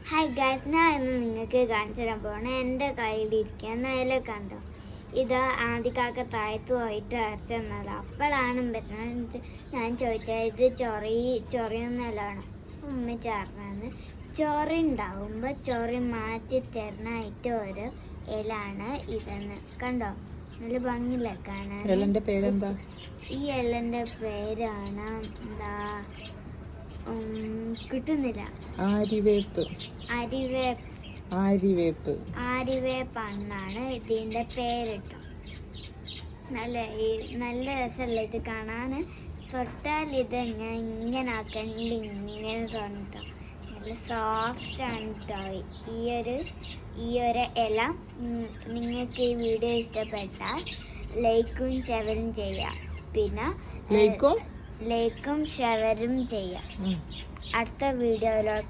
Hi guys, ഞാൻ ഇന്ന് നിങ്ങൾക്ക് കാണിച്ചു തരാൻ പോകണം. എൻ്റെ കയ്യിലിരിക്കുന്ന ഇല കണ്ടോ? ഇത് ആദ്യക്കാക്ക താഴത്ത് പോയിട്ട് അരച്ചു തന്നത്. അപ്പോഴാണ് പറ്റുന്നത്. ഞാൻ ചോദിച്ചാൽ ഇത് ചൊറിയുന്നല്ലാണ് ഉമ്മ ചേർന്നത്. ചൊറി ഉണ്ടാകുമ്പോൾ ചൊറി മാറ്റി തരുന്നതായിട്ട് ഒരു ഇലാണ് ഇതെന്ന് കണ്ടോ. നല്ല ഭംഗിയില്ല കാണാൻ. ഇലന്റെ പേരെന്താ? ഈ ഇലൻ്റെ പേരാണ് എന്താ കിട്ടുന്നില്ല. ആര്യവേപ്പെന്നാണ് ഇതിൻ്റെ പേരിട്ടു. നല്ല രസമല്ല ഇത് കാണാൻ. തൊട്ടാൽ ഇത് ഇങ്ങനെ ആക്കണ്ട് ഇങ്ങനെ തോന്നിട്ടോ. നല്ല സോഫ്റ്റ് ആണ് കേട്ടോ ഈ ഒരു ഇല. നിങ്ങൾക്ക് ഈ വീഡിയോ ഇഷ്ടപ്പെട്ടാൽ ലൈക്കും ഷെയറും ചെയ്യാം. പിന്നെ ലൈക്കും ഷെയറും ചെയ്യാം. അടുത്ത വീഡിയോയിലോട്ട്